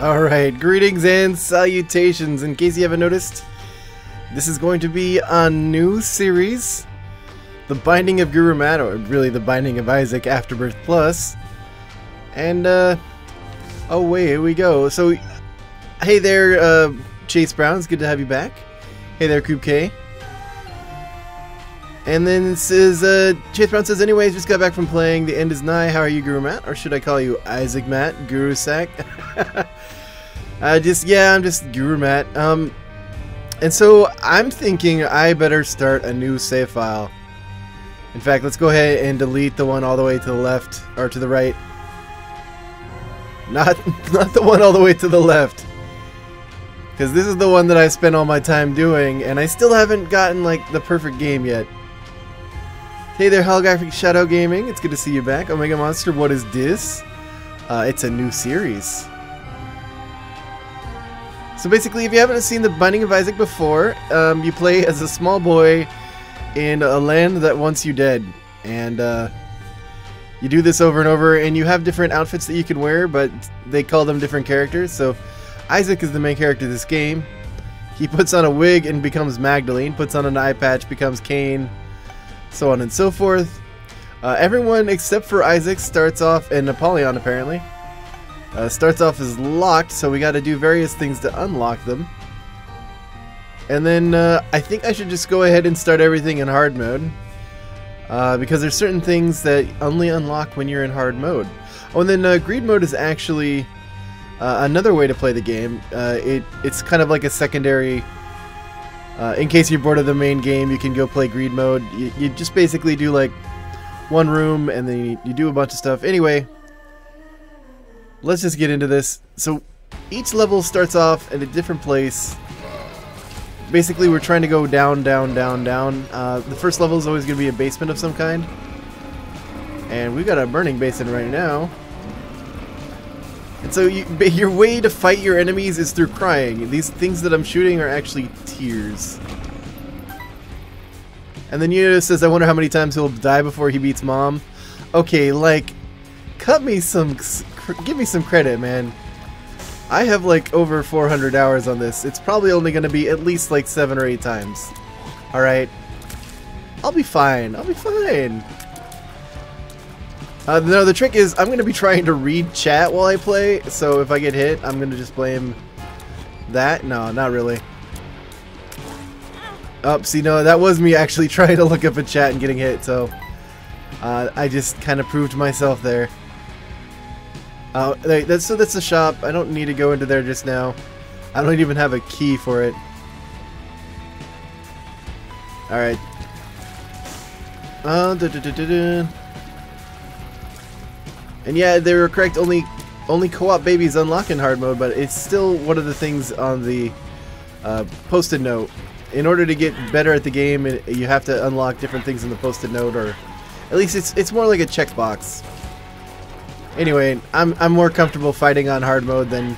Alright, greetings and salutations. In case you haven't noticed, this is going to be a new series, The Binding of GuruMatt, or really The Binding of Isaac Afterbirth Plus. And, oh wait, here we go. So, hey there, Chase Brown, it's good to have you back. Hey there, Coop K. And then it says, Chase Brown says, anyways, just got back from playing The End Is Nigh. How are you, GuruMatt? Or should I call you Isaac Matt, Guru Sack? I'm just GuruMatt. And so I'm thinking I better start a new save file. In fact, let's go ahead and delete the one all the way to the left, or to the right. Not the one all the way to the left. Because this is the one that I spent all my time doing, and I still haven't gotten, like, the perfect game yet. Hey there, Holographic Shadow Gaming. It's good to see you back. Omega Monster, what is this? It's a new series. So basically, if you haven't seen The Binding of Isaac before, you play as a small boy in a land that wants you dead. And you do this over and over, and you have different outfits that you can wear, but they call them different characters. So Isaac is the main character of this game. He puts on a wig and becomes Magdalene, puts on an eye patch, becomes Cain, so on and so forth. Everyone except for Isaac starts off, and Napoleon apparently, starts off as locked, so we got to do various things to unlock them. And then I think I should just go ahead and start everything in hard mode, because there's certain things that only unlock when you're in hard mode. Oh, and then greed mode is actually another way to play the game. It's kind of like a secondary. In case you're bored of the main game, you can go play greed mode. You just basically do like one room, and then you do a bunch of stuff. Anyway, let's just get into this. So each level starts off at a different place. Basically, we're trying to go down, down, down, down. The first level is always going to be a basement of some kind. And we've got a burning basin right now. And so your way to fight your enemies is through crying. These things that I'm shooting are actually tears. And then Yuno says, I wonder how many times he'll die before he beats Mom. Okay, like, give me some credit, man. I have like over 400 hours on this. It's probably only going to be at least like 7 or 8 times. Alright. I'll be fine. I'll be fine. No, the trick is I'm going to be trying to read chat while I play, so if I get hit, I'm going to just blame that. No, not really. Oh, see, no, that was me actually trying to look up a chat and getting hit, so I just kind of proved myself there. That's the shop. I don't need to go into there just now. I don't even have a key for it. Alright. And yeah, they were correct, only co-op babies unlock in hard mode, but it's still one of the things on the post-it note. In order to get better at the game, you have to unlock different things in the post-it note, or at least it's more like a checkbox. Anyway, I'm more comfortable fighting on hard mode than...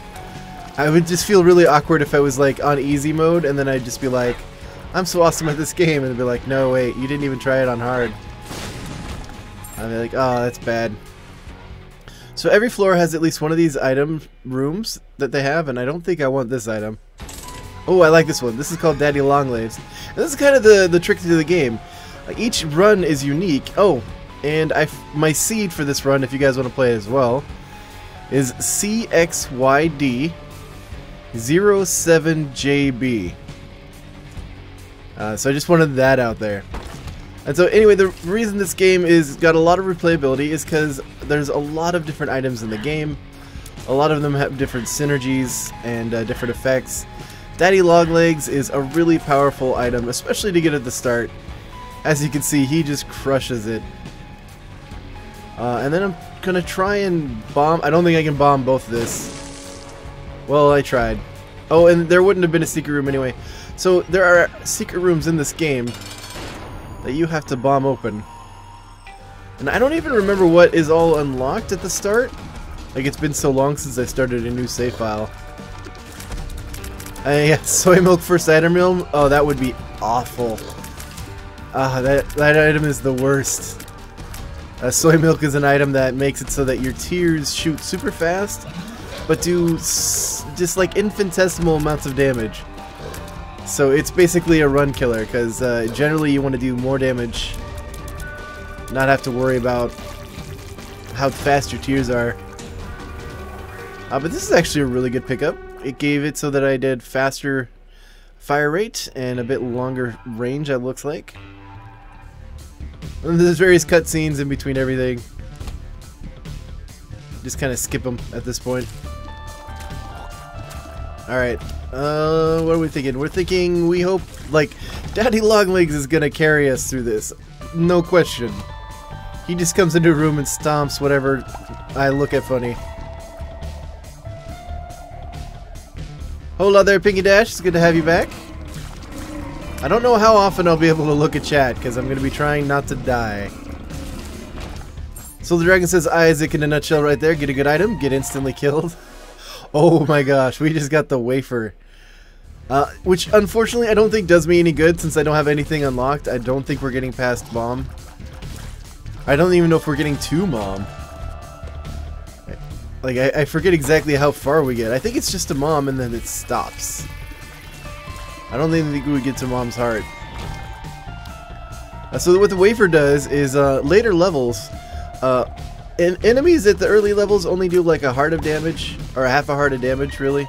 I would just feel really awkward if I was like on easy mode, and then I'd just be like, I'm so awesome at this game, and they'd be like, no wait, you didn't even try it on hard. I'd be like, oh, that's bad. So every floor has at least one of these item rooms that they have, and I don't think I want this item. Oh, I like this one. This is called Daddy Longlegs. And this is kind of the trick to the game. Each run is unique. Oh, and my seed for this run, if you guys want to play it as well, is CXYD07JB. So I just wanted that out there. And so anyway, the reason this game is got a lot of replayability is because there's a lot of different items in the game. A lot of them have different synergies and different effects. Daddy Longlegs is a really powerful item, especially to get at the start. As you can see, he just crushes it. And then I'm gonna try and bomb. I don't think I can bomb both of this. Well, I tried. Oh, and there wouldn't have been a secret room anyway. So there are secret rooms in this game that you have to bomb open. And I don't even remember what is all unlocked at the start. Like, it's been so long since I started a new save file. Yeah, soy milk first item room? Oh, that would be awful. That item is the worst. Soy milk is an item that makes it so that your tears shoot super fast, but do just like infinitesimal amounts of damage. So it's basically a run killer, because generally you want to do more damage, not have to worry about how fast your tears are. But this is actually a really good pickup. It gave it so that I did faster fire rate and a bit longer range, it looks like. And there's various cutscenes in between everything. Just kind of skip them at this point. Alright, what are we thinking? We're thinking, we hope, like, Daddy Longlegs is gonna carry us through this. No question. He just comes into a room and stomps whatever I look at funny. Hola there, Pinky Dash. It's good to have you back. I don't know how often I'll be able to look at chat, because I'm going to be trying not to die. So the dragon says Isaac in a nutshell right there. Get a good item, get instantly killed. Oh my gosh, we just got the wafer. Which, unfortunately, I don't think does me any good, since I don't have anything unlocked. I don't think we're getting past Mom. I don't even know if we're getting to Mom. Like, I forget exactly how far we get. I think it's just to Mom and then it stops. I don't even think we get to Mom's heart. So what the wafer does is, later levels, enemies at the early levels only do like a heart of damage, or a half a heart of damage, really.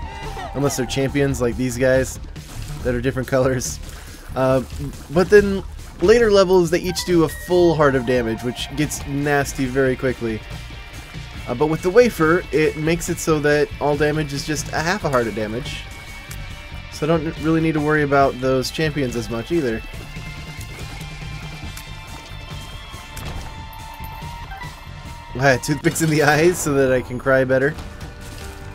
Unless they're champions like these guys, that are different colors. But then later levels, they each do a full heart of damage, which gets nasty very quickly. But with the wafer, it makes it so that all damage is just a half a heart of damage. So I don't really need to worry about those champions as much either. I had toothpicks in the eyes so that I can cry better.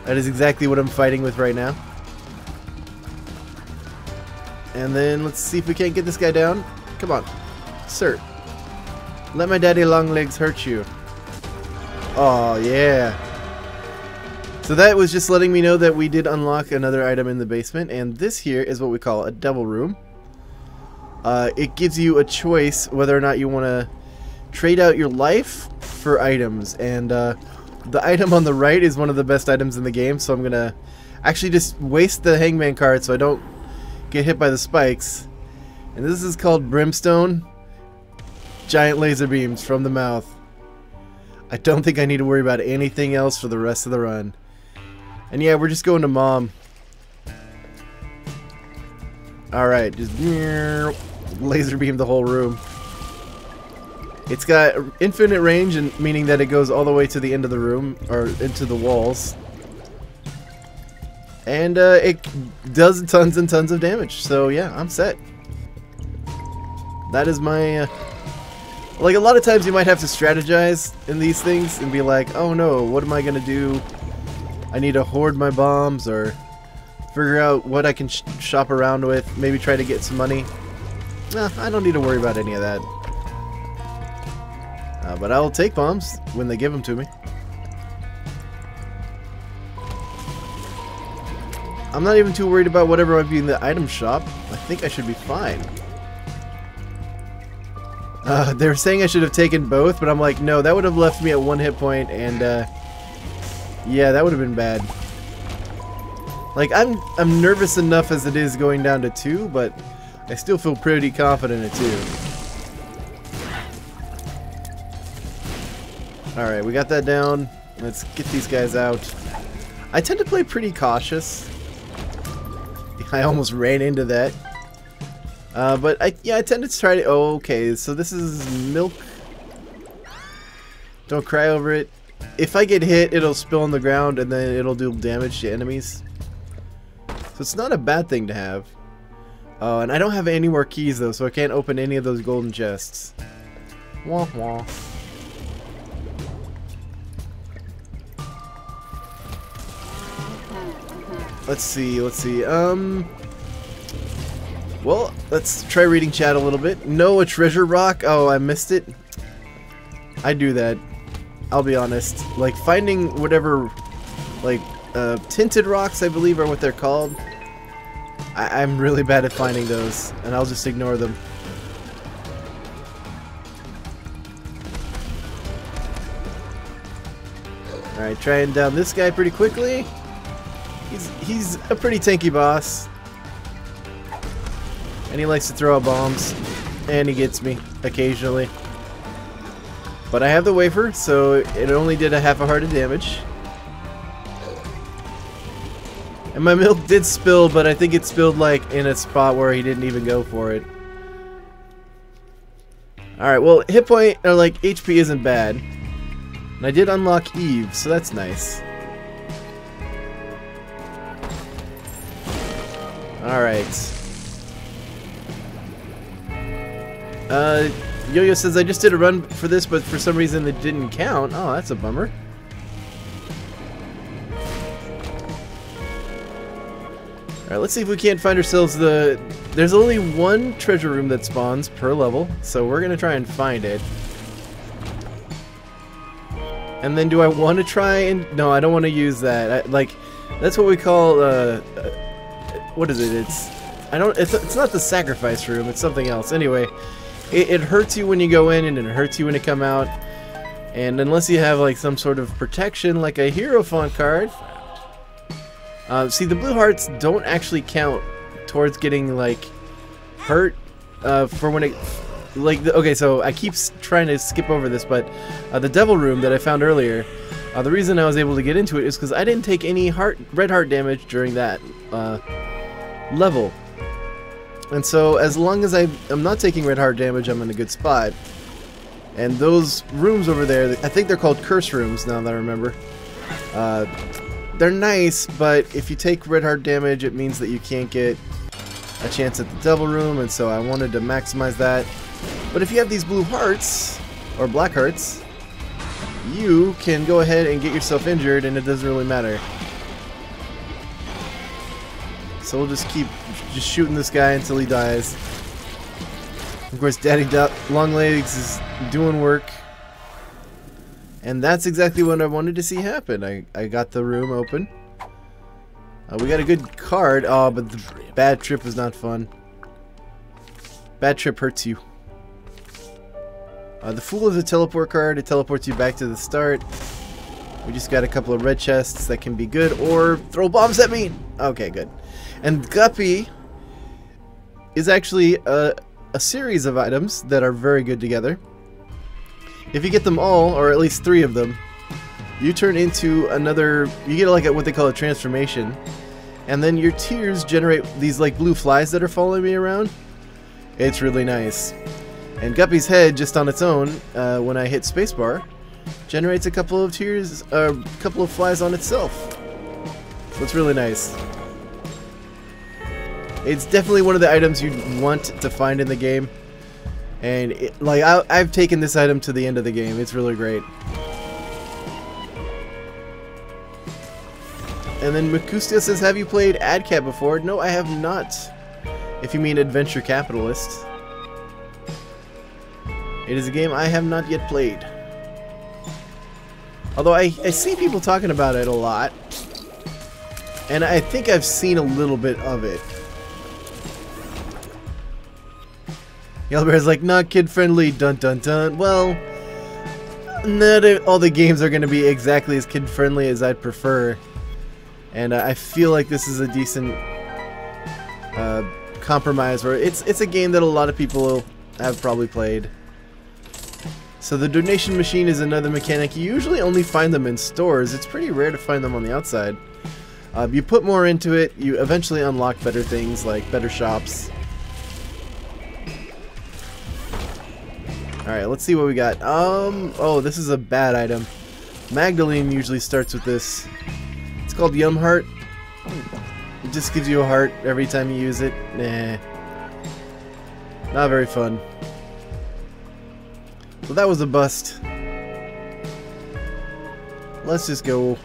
That is exactly what I'm fighting with right now. And then let's see if we can't get this guy down. Come on, sir. Let my daddy long legs hurt you. Oh, yeah. So that was just letting me know that we did unlock another item in the basement, and this here is what we call a devil room. It gives you a choice whether or not you want to trade out your life for items, and the item on the right is one of the best items in the game, so I'm going to actually just waste the hangman card so I don't get hit by the spikes. And this is called Brimstone. Giant laser beams from the mouth. I don't think I need to worry about anything else for the rest of the run. And yeah, we're just going to Mom. Alright, just laser beam the whole room. It's got infinite range, and meaning that it goes all the way to the end of the room, or into the walls. And it does tons and tons of damage, so yeah, I'm set. That is my... like, a lot of times you might have to strategize in these things and be like, oh no, what am I gonna do? I need to hoard my bombs, or figure out what I can shop around with, maybe try to get some money. Nah, I don't need to worry about any of that. But I'll take bombs when they give them to me. I'm not even too worried about whatever might be in the item shop. I think I should be fine. They were saying I should have taken both, but I'm like, no, that would have left me at 1 hit point, and yeah, that would have been bad. Like, I'm nervous enough as it is going down to 2, but I still feel pretty confident at 2. Alright, we got that down. Let's get these guys out. I tend to play pretty cautious. I almost ran into that. But I tend to try to... oh, okay, so this is milk. Don't cry over it. If I get hit, it'll spill on the ground, and then it'll do damage to enemies. So it's not a bad thing to have. Oh, and I don't have any more keys, though, so I can't open any of those golden chests. Wah wah. Let's see. Well, let's try reading chat a little bit. No, a treasure rock? Oh, I missed it. I do that. I'll be honest. Like, finding whatever, like, tinted rocks, I believe are what they're called. I'm really bad at finding those, and I'll just ignore them. Alright, trying down this guy pretty quickly. He's a pretty tanky boss. And he likes to throw out bombs. And he gets me occasionally. But I have the wafer, so it only did a half a heart of damage. And my milk did spill, but I think it spilled like in a spot where he didn't even go for it. Alright, well, hit point, or like HP isn't bad. And I did unlock Eve, so that's nice. Alright. Yo-Yo says, I just did a run for this, but for some reason it didn't count. Oh, that's a bummer. Alright, let's see if we can't find ourselves the... There's only one treasure room that spawns per level, so we're gonna try and find it. And then do I want to try and... No, I don't want to use that. That's what we call, what is it? It's not the sacrifice room, it's something else. Anyway, it hurts you when you go in, and it hurts you when you come out. And unless you have, like, some sort of protection, like a Hierophant card... see, the blue hearts don't actually count towards getting, like, hurt for when it... okay, so I keep trying to skip over this, but the devil room that I found earlier, the reason I was able to get into it is because I didn't take any red heart damage during that level. And so as long as I'm not taking red heart damage, I'm in a good spot. And those rooms over there, I think they're called curse rooms now that I remember. They're nice, but if you take red heart damage, it means that you can't get a chance at the devil room, and so I wanted to maximize that. But if you have these blue hearts, or black hearts, you can go ahead and get yourself injured, and it doesn't really matter. So we'll just keep shooting this guy until he dies. Of course, Daddy Longlegs is doing work. And that's exactly what I wanted to see happen. I got the room open. We got a good card. Oh, but the bad trip was not fun. Bad trip hurts you. The Fool is a teleport card. It teleports you back to the start. We just got a couple of red chests that can be good. Or throw bombs at me! Okay, good. And Guppy is actually a series of items that are very good together. If you get them all, or at least 3 of them, you turn into another... You get like what they call a transformation. And then your tears generate these like blue flies that are following me around. It's really nice. And Guppy's head, just on its own, when I hit spacebar, generates a couple of tears, a couple of flies on itself. So it's really nice. It's definitely one of the items you'd want to find in the game. And I've taken this item to the end of the game. It's really great. And then Makustia says, have you played AdCat before? No, I have not. If you mean Adventure Capitalist. It is a game I have not yet played. Although I see people talking about it a lot. And I think I've seen a little bit of it. Yellowbear's like, not kid-friendly, dun dun dun. Well, not all the games are going to be exactly as kid-friendly as I'd prefer. And I feel like this is a decent compromise, where it's a game that a lot of people have probably played. So the donation machine is another mechanic. You usually only find them in stores. It's pretty rare to find them on the outside. You put more into it, you eventually unlock better things, like better shops. Alright, let's see what we got. Oh, this is a bad item. Magdalene usually starts with this. It's called Yum Heart. It just gives you a heart every time you use it. Nah. Not very fun. So that was a bust. Let's just go.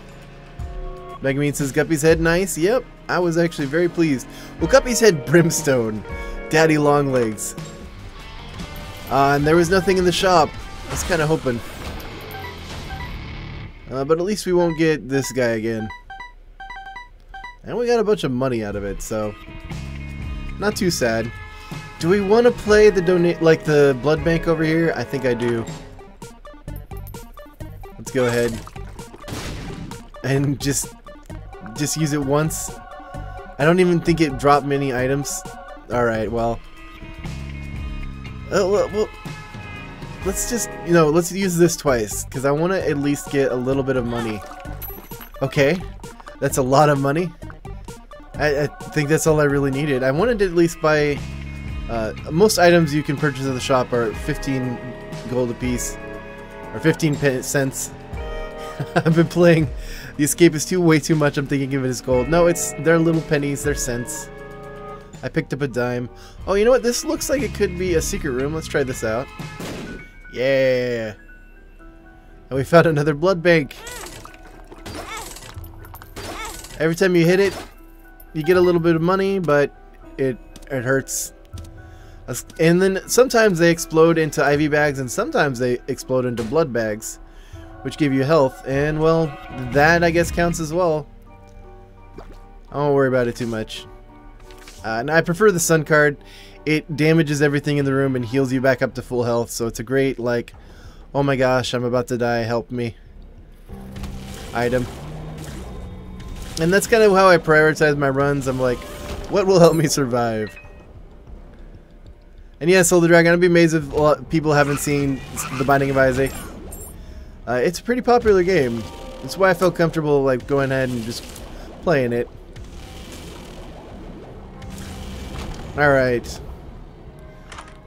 Megamine says, Guppy's head nice? Yep, I was actually very pleased. Well, Guppy's head brimstone. Daddy Longlegs. And there was nothing in the shop. I was kind of hoping. But at least we won't get this guy again. And we got a bunch of money out of it, so not too sad. Do we want to play the the blood bank over here? I think I do. Let's go ahead. and just use it once. I don't even think it dropped many items. Alright, well, let's just, let's use this twice, because I want to at least get a little bit of money. Okay, that's a lot of money. I think that's all I really needed. I wanted to at least buy, most items you can purchase at the shop are 15 gold a piece, or 15 cents. I've been playing The Escapist 2 way too much. I'm thinking of it as gold. No, they're little pennies, they're cents. I picked up a dime. Oh, you know what? This looks like it could be a secret room. Let's try this out. Yeah. And we found another blood bank. Every time you hit it, you get a little bit of money, but it hurts. And then sometimes they explode into IV bags, and sometimes they explode into blood bags, which give you health. And well, that I guess counts as well. I won't worry about it too much. And I prefer the sun card. It damages everything in the room and heals you back up to full health. So it's a great, like, oh my gosh, I'm about to die, help me item. And that's kind of how I prioritize my runs. I'm like, what will help me survive? And yeah, Soul the Dragon, I'd be amazed if a lot of people haven't seen The Binding of Isaac. It's a pretty popular game. That's why I felt comfortable like going ahead and just playing it. Alright.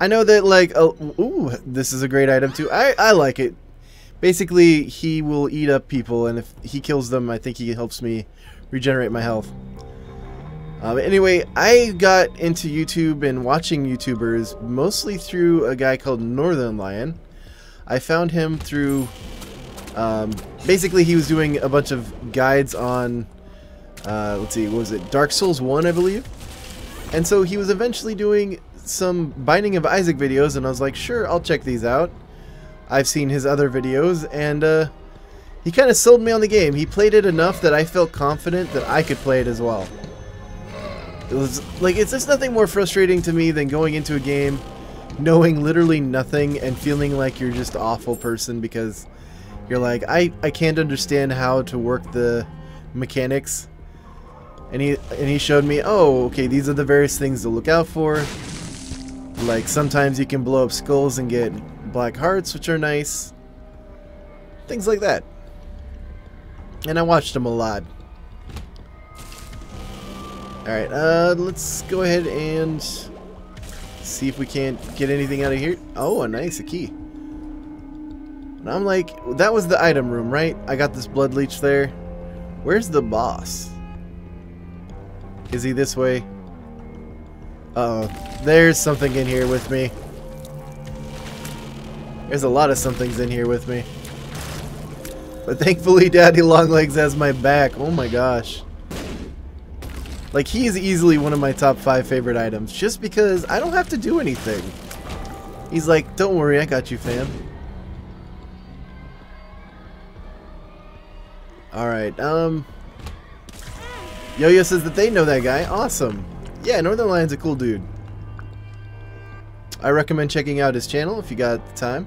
I know that like, ooh, this is a great item too. I like it. Basically, he will eat up people, and if he kills them, I think he helps me regenerate my health. Anyway, I got into YouTube and watching YouTubers mostly through a guy called Northern Lion. I found him through, basically he was doing a bunch of guides on, let's see, what was it, Dark Souls 1, I believe? And so he was eventually doing some Binding of Isaac videos, and I was like, sure, I'll check these out. I've seen his other videos, and he kind of sold me on the game. He played it enough that I felt confident that I could play it as well. It was like, it's just nothing more frustrating to me than going into a game knowing literally nothing and feeling like you're just an awful person because you're like, I can't understand how to work the mechanics. And he showed me, oh, okay, these are the various things to look out for. Like, sometimes you can blow up skulls and get black hearts, which are nice. Things like that. And I watched him a lot. Alright, let's go ahead and see if we can't get anything out of here. Oh, a key. And I'm like, that was the item room, right? I got this blood leech there. Where's the boss? Is he this way? Uh-oh. There's something in here with me. There's a lot of somethings in here with me. But thankfully Daddy Longlegs has my back. Oh my gosh. Like, he is easily one of my top 5 favorite items, just because I don't have to do anything. He's like, don't worry, I got you, fam. Alright, Yo-Yo says that they know that guy. Awesome. Yeah, Northern Lion's a cool dude. I recommend checking out his channel if you got the time.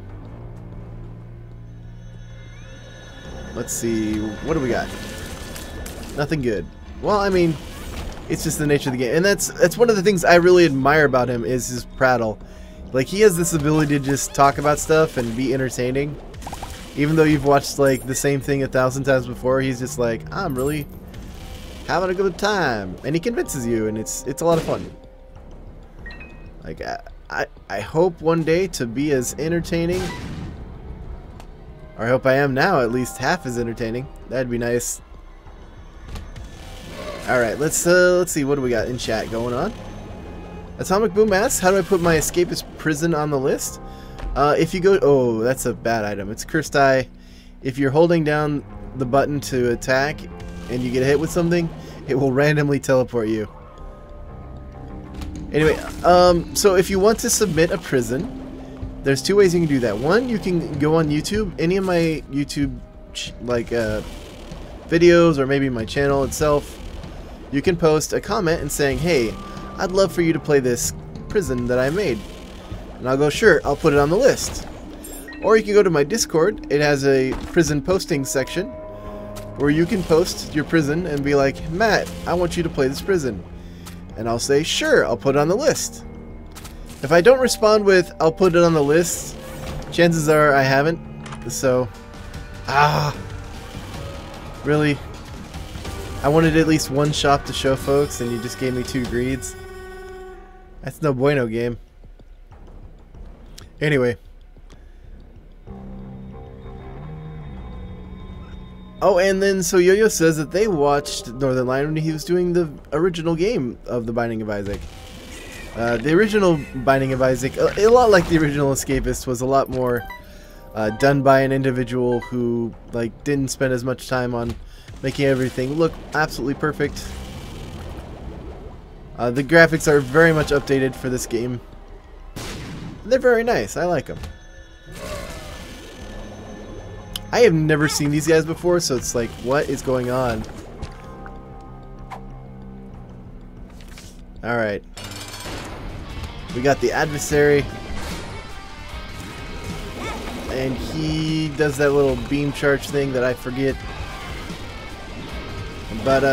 Let's see, what do we got? Nothing good. Well, I mean, it's just the nature of the game. And that's one of the things I really admire about him is his prattle. Like, he has this ability to just talk about stuff and be entertaining. Even though you've watched, like, the same thing 1,000 times before, he's just like, I'm really having a good time. And he convinces you, and it's a lot of fun. Like, I hope one day to be as entertaining, or I hope I am now, at least half as entertaining. That'd be nice. Alright, let's see, what do we got in chat going on? Atomic Boom asks, how do I put my escapist prison on the list? If you go, oh, that's a bad item. It's Cursed Eye. If you're holding down the button to attack and you get hit with something, it will randomly teleport you. Anyway, so if you want to submit a prison, there's 2 ways you can do that. One, you can go on YouTube. Any of my YouTube, like, videos, or maybe my channel itself, you can post a comment and saying, hey, I'd love for you to play this prison that I made. And I'll go, sure, I'll put it on the list. Or you can go to my Discord. It has a prison posting section where you can post your prison and be like, Matt, I want you to play this prison. And I'll say, sure, I'll put it on the list. If I don't respond with, I'll put it on the list, chances are I haven't. So, really? I wanted at least one shop to show folks, and you just gave me 2 greeds. That's no bueno, game. Anyway. Oh, and then so Yo-Yo says that they watched Northern Lion when he was doing the original game of The Binding of Isaac. The original Binding of Isaac, a lot like the original Escapist, was a lot more done by an individual who didn't spend as much time on making everything look absolutely perfect. The graphics are very much updated for this game. They're very nice. I like them. I have never seen these guys before, so it's like, what is going on? Alright. We got the adversary. And he does that little beam charge thing that I forget. But,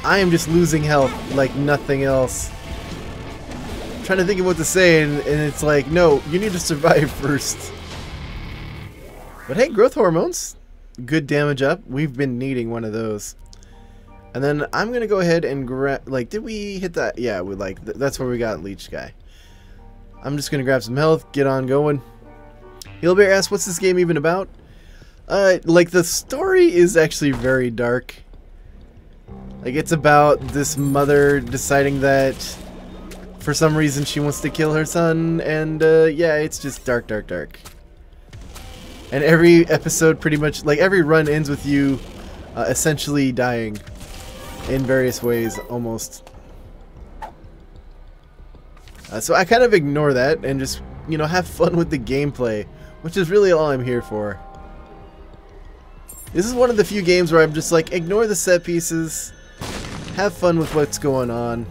I am just losing health like nothing else. I'm trying to think of what to say, and it's like, no, you need to survive first. But hey, growth hormones. Good damage up. We've been needing one of those. And then I'm going to go ahead and grab, did we hit that? Yeah, we that's where we got Leech Guy. I'm just going to grab some health, get on going. Heelbear asks, what's this game even about? The story is actually very dark. It's about this mother deciding that for some reason she wants to kill her son, and yeah, it's just dark, dark, dark. And every episode pretty much, every run ends with you essentially dying in various ways, almost. So I kind of ignore that and just, have fun with the gameplay, which is really all I'm here for. This is one of the few games where I'm just like, ignore the set pieces, have fun with what's going on,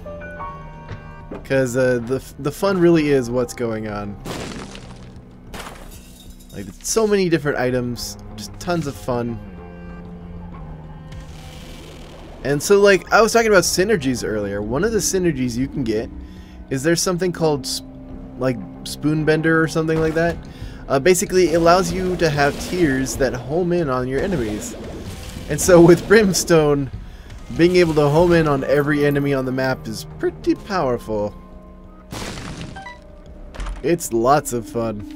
because the fun really is what's going on. So many different items, just tons of fun. And so I was talking about synergies earlier. One of the synergies you can get is there's something called Spoon Bender or something like that. Basically, it allows you to have tears that home in on your enemies. And so with Brimstone, being able to home in on every enemy on the map is pretty powerful. It's lots of fun.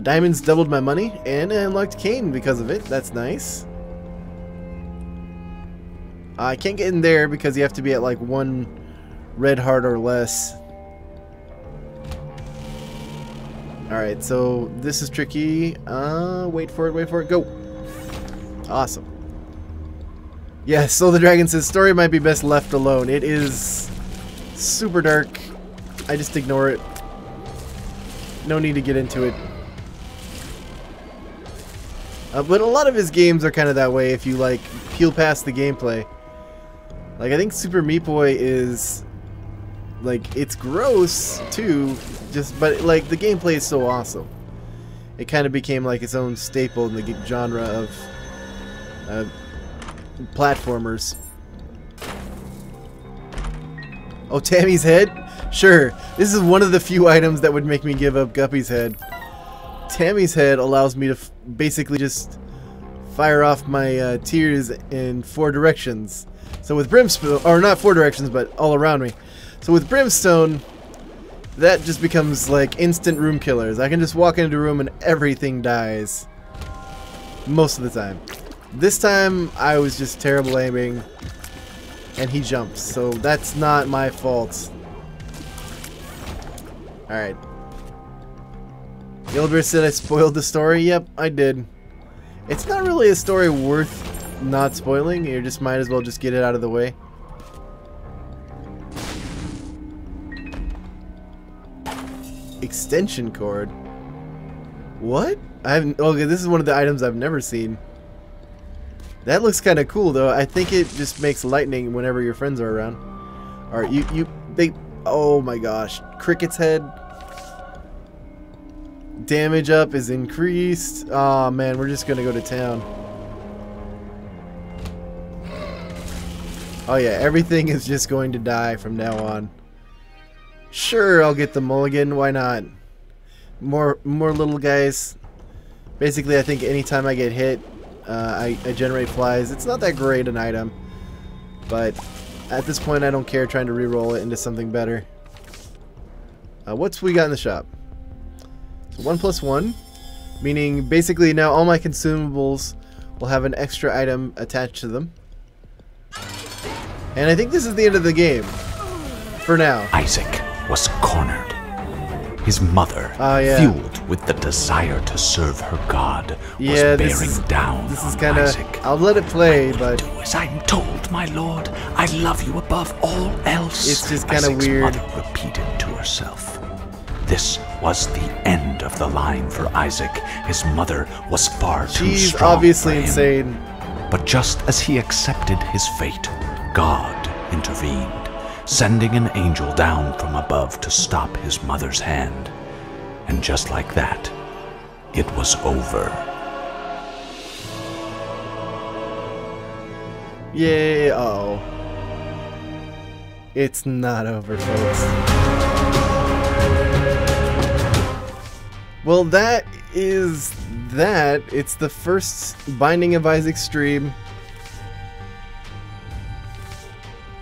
Diamonds doubled my money, and I unlocked Cain because of it. That's nice. I can't get in there because you have to be at 1 red heart or less. Alright, so this is tricky. Wait for it, go! Awesome. Yeah, so the Dragon says, story might be best left alone. It is super dark. I just ignore it. No need to get into it. But a lot of his games are kind of that way if you peel past the gameplay. I think Super Meat Boy is it's gross too, but the gameplay is so awesome. It kind of became its own staple in the genre of platformers. Oh, Tammy's head? Sure. This is one of the few items that would make me give up Guppy's head. Tammy's head allows me to basically just fire off my tears in 4 directions. So with Brimstone, or not 4 directions, but all around me. So with Brimstone, that just becomes instant room killers. I can just walk into a room and everything dies. Most of the time. This time, I was just terrible aiming, and he jumps. So that's not my fault. Alright. Gilbert said I spoiled the story. Yep, I did. It's not really a story worth not spoiling. You just might as well just get it out of the way. Extension cord. What? I haven't. Okay, this is one of the items I've never seen. That looks kind of cool, though. I think it just makes lightning whenever your friends are around. All right, they. Oh my gosh, Cricket's head. Damage up is increased. Oh man, we're just gonna go to town. Oh yeah, everything is just going to die from now on. Sure, I'll get the mulligan. Why not? More little guys. Basically, I think anytime I get hit, I generate flies. It's not that great an item, but at this point, I don't care. Trying to re-roll it into something better. What's we got in the shop? So 1+1, meaning basically now all my consumables will have an extra item attached to them. And I think this is the end of the game. For now. Isaac was cornered. His mother, fueled with the desire to serve her God, was bearing down this on is kinda, Isaac. I'll let it play, but do as I'm told, my lord. I love you above all else. It's just kind of weird. Mother repeated to herself. This was the end of the line for Isaac. His mother was far too strong. She's obviously for him. insane. But just as he accepted his fate, God intervened, sending an angel down from above to stop his mother's hand. And just like that, it was over. Yay, uh-oh. It's not over, folks. Well, that is that. It's the first Binding of Isaac stream.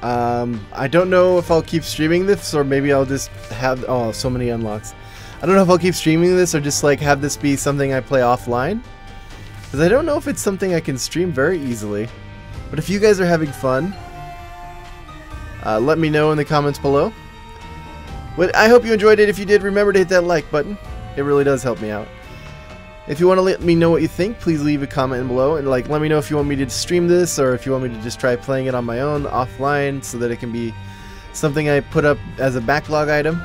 I don't know if I'll keep streaming this, or maybe I'll just have... Oh, so many unlocks. I don't know if I'll keep streaming this, or just like have this be something I play offline. Because I don't know if it's something I can stream very easily. But if you guys are having fun, let me know in the comments below. But I hope you enjoyed it. If you did, remember to hit that like button. It really does help me out. If you want to let me know what you think, please leave a comment below, and like let me know if you want me to stream this, or if you want me to just try playing it on my own offline, so that it can be something I put up as a backlog item.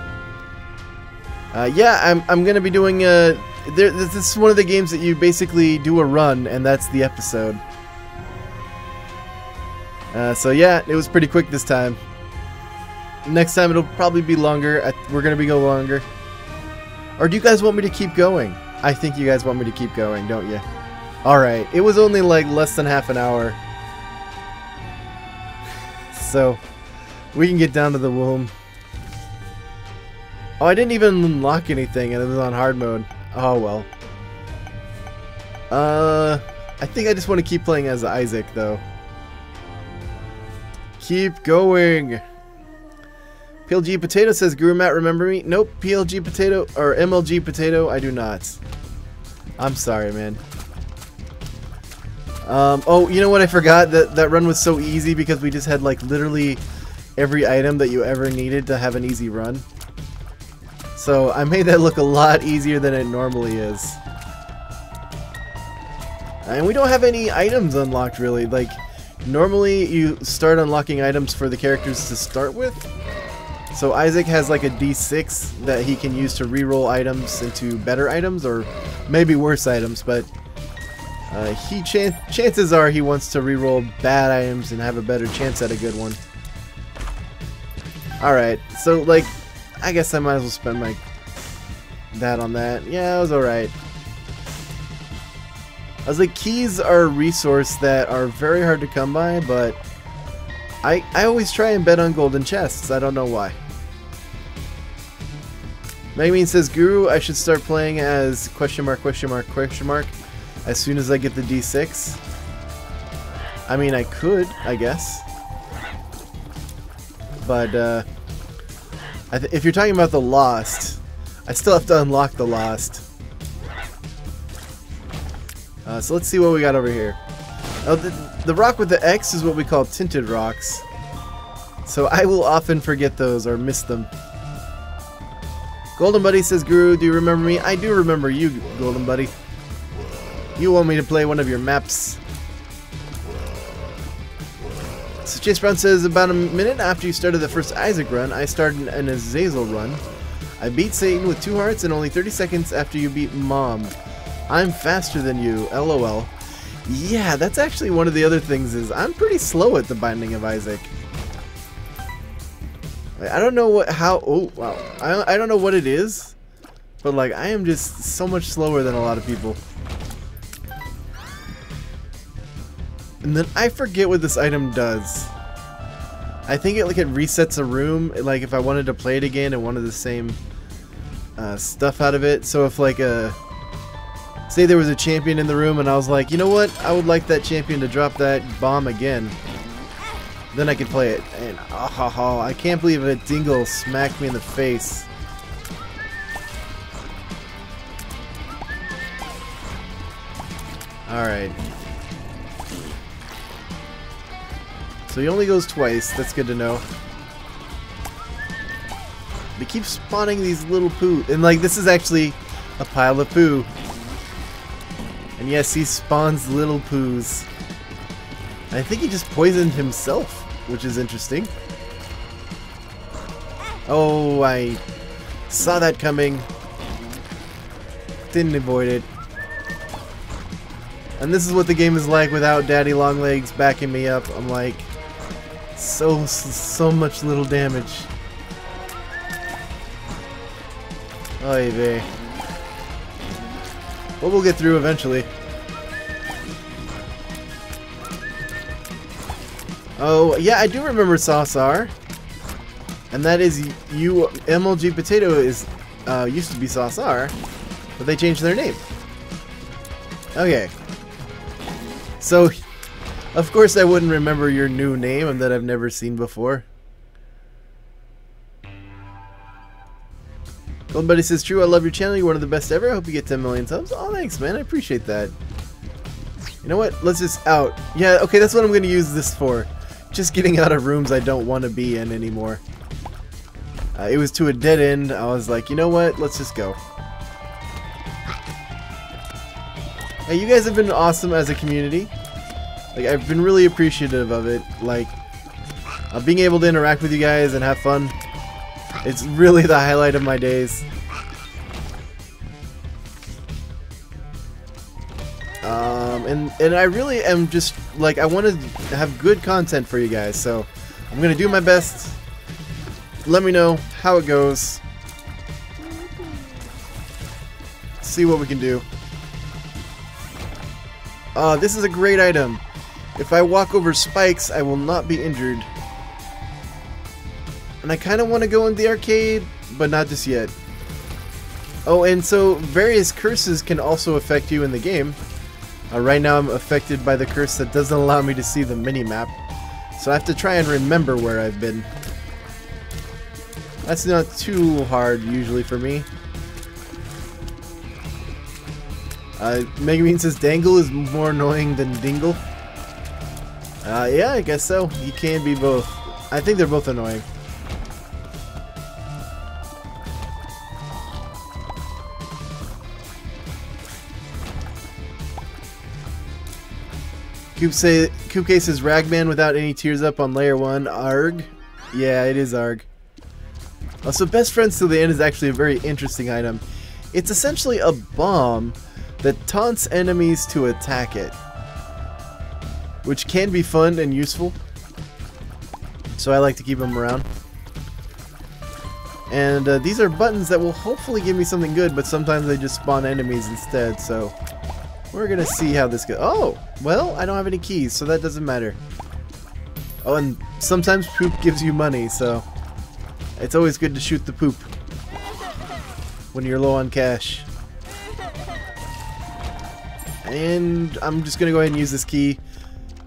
Yeah, I'm gonna be doing this is one of the games that you basically do a run, and that's the episode. So yeah, it was pretty quick this time. Next time it'll probably be longer. We're gonna be go longer. Or do you guys want me to keep going? I think you guys want me to keep going, don't you? Alright, it was only like less than half an hour. So, we can get down to the womb. Oh, I didn't even unlock anything and it was on hard mode. Oh well. I think I just want to keep playing as Isaac though. Keep going. PLG Potato says, GuruMatt, remember me? Nope, PLG Potato, or MLG Potato, I do not. I'm sorry, man. Oh, you know what I forgot? That run was so easy because we just had, like, literally every item that you ever needed to have an easy run. So, I made that look a lot easier than it normally is. And we don't have any items unlocked, really. Like, normally you start unlocking items for the characters to start with. So Isaac has like a D6 that he can use to reroll items into better items, or maybe worse items, but chances are he wants to reroll bad items and have a better chance at a good one. Alright, so like, I guess I might as well spend that on that. Yeah, it was alright. I was like, keys are a resource that are very hard to come by, but I always try and bet on golden chests. I don't know why. Megamine says, Guru, I should start playing as question mark as soon as I get the D6. I mean, I could, I guess. But, if you're talking about the Lost, I still have to unlock the Lost. So let's see what we got over here. Oh, the rock with the X is what we call tinted rocks. So I will often forget those or miss them. Golden Buddy says, Guru, do you remember me? I do remember you, Golden Buddy. You want me to play one of your maps. So Chase Brown says, about a minute after you started the first Isaac run, I started an Azazel run. I beat Satan with 2 hearts in only 30 seconds after you beat Mom. I'm faster than you, LOL. Yeah, that's actually one of the other things is I'm pretty slow at the Binding of Isaac. I don't know what, how, oh wow, I don't know what it is, but like I am just so much slower than a lot of people. And then I forget what this item does. I think it resets a room, like if I wanted to play it again and wanted the same stuff out of it. So if like say there was a champion in the room and I was like, you know what, I would like that champion to drop that bomb again, then I could play it. And I can't believe a dingle smacked me in the face. Alright. So he only goes twice, that's good to know. They keep spawning these little poo, and like this is actually a pile of poo. And yes, he spawns little poos. I think he just poisoned himself, which is interesting. Oh, I saw that coming. Didn't avoid it. And this is what the game is like without Daddy Longlegs backing me up. I'm like, so much little damage. Oy vey. Well, we'll get through eventually. Oh, yeah, I do remember Sawsar. And that is MLG Potato is used to be Sawsar, but they changed their name. Okay. So, of course I wouldn't remember your new name and that I've never seen before. Golden Buddy says, true, I love your channel, you're one of the best ever, I hope you get 10 million subs. Oh, thanks, man, I appreciate that. You know what, let's just out. Yeah, okay, that's what I'm going to use this for. Just getting out of rooms I don't want to be in anymore. It was to a dead end, I was like, you know what, let's just go. Hey, you guys have been awesome as a community. Like, I've been really appreciative of it. Like, being able to interact with you guys and have fun. It's really the highlight of my days. And I really am just, like, I want to have good content for you guys. So, I'm going to do my best. Let me know how it goes. See what we can do. This is a great item. If I walk over spikes, I will not be injured. And I kind of want to go in the arcade, but not just yet. Oh, and so various curses can also affect you in the game. Right now I'm affected by the curse that doesn't allow me to see the mini-map. So I have to try and remember where I've been. That's not too hard usually for me. Megamine says Dangle is more annoying than Dingle. Yeah, I guess so. You can be both. I think they're both annoying. Coopcase says Ragman without any tears up on layer 1. Arg. Yeah, it is Arg. Also, Best Friends Till the End is actually a very interesting item. It's essentially a bomb that taunts enemies to attack it, which can be fun and useful, so I like to keep them around. And these are buttons that will hopefully give me something good, but sometimes they just spawn enemies instead, so we're gonna see how this goes. Oh, well, I don't have any keys, so that doesn't matter. Oh, and sometimes poop gives you money, so it's always good to shoot the poop when you're low on cash. And I'm just gonna go ahead and use this key,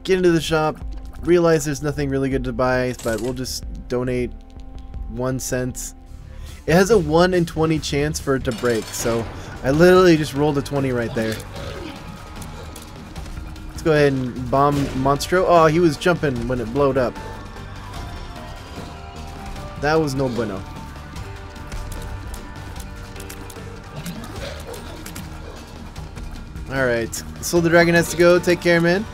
get into the shop, realize there's nothing really good to buy, but we'll just donate 1 cent. It has a 1 in 20 chance for it to break, so I literally just rolled a 20 right there. Let's go ahead and bomb Monstro. Oh, he was jumping when it blowed up. That was no bueno. Alright, so the dragon has to go. Take care, man.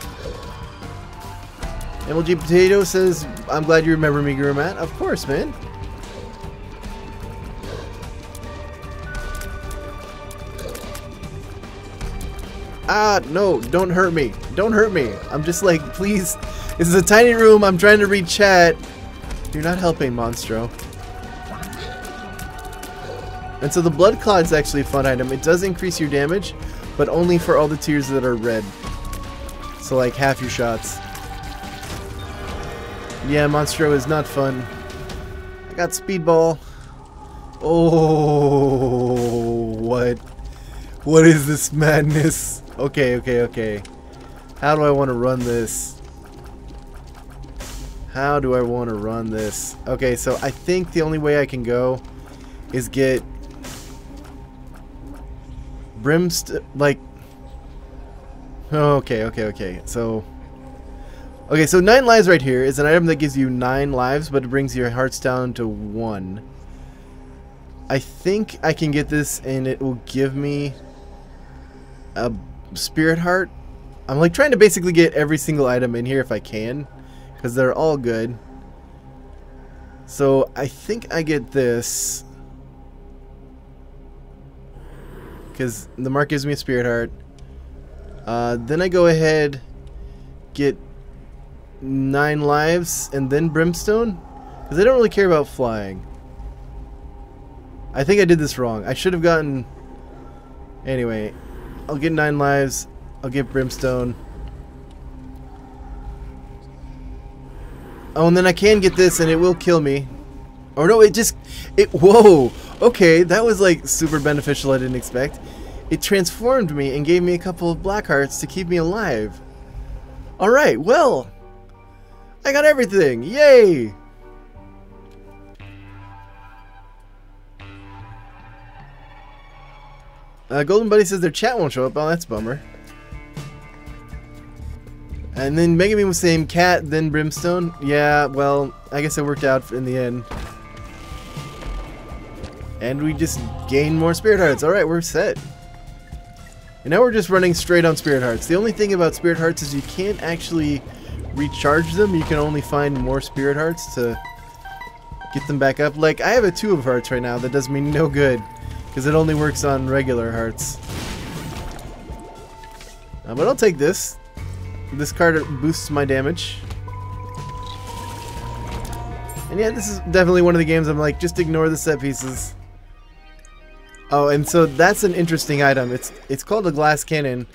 MLG Potato says, I'm glad you remember me, GuruMatt. Of course, man. Ah, no, don't hurt me. Don't hurt me. I'm just like, please. This is a tiny room. I'm trying to read chat. You're not helping, Monstro. And so the blood clot is actually a fun item. It does increase your damage, but only for all the tiers that are red. So like half your shots. Yeah, Monstro is not fun. I got Speedball. Oh, what? What is this madness? Okay, okay, okay. How do I want to run this? How do I want to run this? Okay, so I think the only way I can go is get like... Okay, okay, okay. So 9 lives right here is an item that gives you 9 lives, but it brings your hearts down to 1. I think I can get this and it will give me a spirit heart. I'm like trying to basically get every single item in here if I can, because they're all good. So I think I get this, because the mark gives me a spirit heart. Then I go ahead, get 9 lives, and then brimstone, because I don't really care about flying. I think I did this wrong. I should have gotten... Anyway, I'll get 9 lives. I'll get brimstone. Oh, and then I can get this, and it will kill me. Oh no, whoa! Okay, that was like super beneficial. I didn't expect. It transformed me and gave me a couple of black hearts to keep me alive. Alright, well, I got everything! Yay! Golden Buddy says their chat won't show up. Oh, that's a bummer. And then Megabeam was saying cat, then brimstone. Yeah, well, I guess it worked out in the end. And we just gained more spirit hearts. Alright, we're set. And now we're just running straight on spirit hearts. The only thing about spirit hearts is you can't actually recharge them. You can only find more spirit hearts to get them back up. Like, I have a 2 of hearts right now that does me no good, because it only works on regular hearts. But I'll take this. This card boosts my damage. And yeah, this is definitely one of the games I'm like, just ignore the set pieces. Oh, and so that's an interesting item. It's called a glass cannon,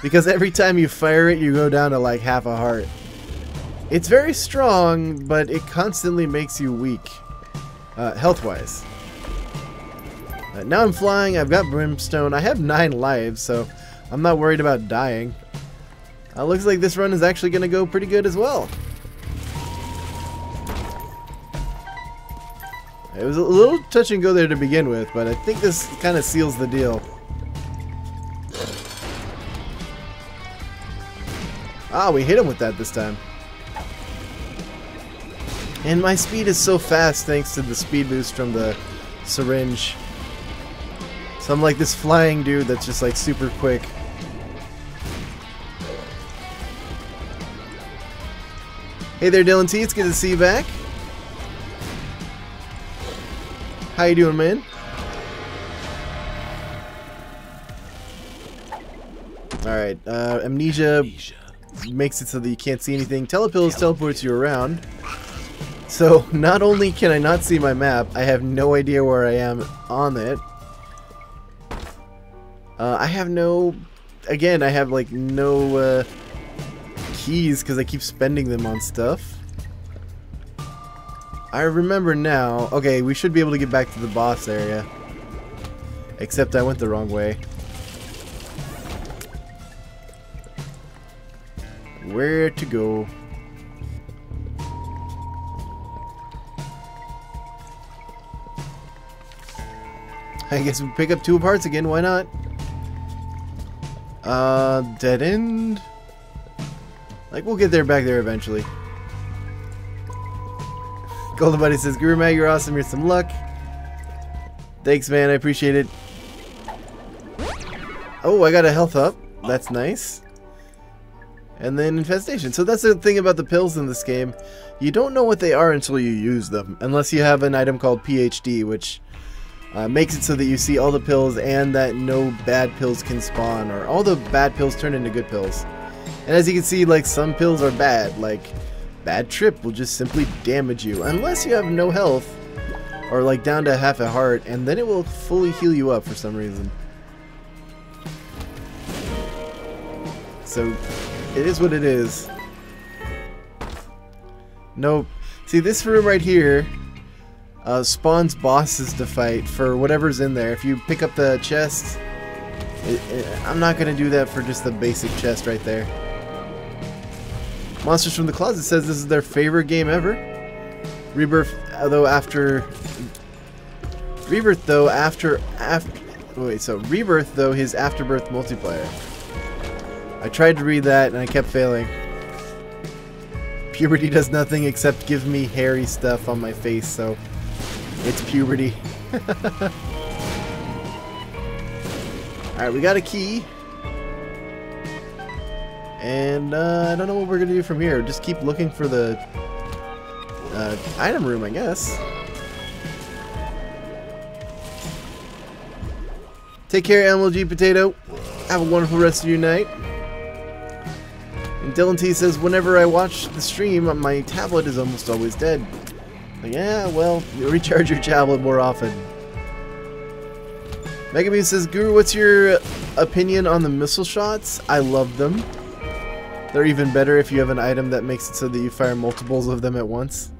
because every time you fire it, you go down to like half a heart. It's very strong, but it constantly makes you weak, health-wise. Now I'm flying. I've got brimstone. I have 9 lives, so I'm not worried about dying. Looks like this run is actually going to go pretty good as well. It was a little touch and go there to begin with, but I think this kind of seals the deal. Ah, we hit him with that this time. And my speed is so fast thanks to the speed boost from the syringe. So I'm like this flying dude that's just like super quick. Hey there, Dylan T. It's good to see you back. How you doing, man? Alright, amnesia makes it so that you can't see anything. Telepills teleports you around. So, not only can I not see my map, I have no idea where I am on it. I have no... Again, I have like no keys because I keep spending them on stuff. I remember now. Okay, we should be able to get back to the boss area. Except I went the wrong way. Where to go? I guess we pick up 2 parts again, why not? Dead end? Like, we'll get there back there eventually. Golden Buddy says, GuruMatt, you're awesome, here's some luck. Thanks, man, I appreciate it. Oh, I got a health up. That's nice. And then infestation. So that's the thing about the pills in this game. You don't know what they are until you use them. Unless you have an item called PhD, which makes it so that you see all the pills and that no bad pills can spawn, or all the bad pills turn into good pills. And as you can see, like, some pills are bad, like bad trip will just simply damage you unless you have no health, or like down to half a heart, and then it will fully heal you up for some reason. So it is what it is. Nope. See, this room right here spawns bosses to fight for whatever's in there. If you pick up the chest, I'm not going to do that for just the basic chest right there. Monsters from the Closet says this is their favorite game ever. Rebirth, though, after Rebirth, though, his Afterbirth multiplayer. I tried to read that and I kept failing. Puberty does nothing except give me hairy stuff on my face, so it's puberty. Alright, we got a key. And I don't know what we're going to do from here. Just keep looking for the item room, I guess. Take care, MLG Potato. Have a wonderful rest of your night. And Dylan T says, whenever I watch the stream, my tablet is almost always dead. Like, yeah, well, you recharge your tablet more often. Megabean says, Guru, what's your opinion on the missile shots? I love them. They're even better if you have an item that makes it so that you fire multiples of them at once.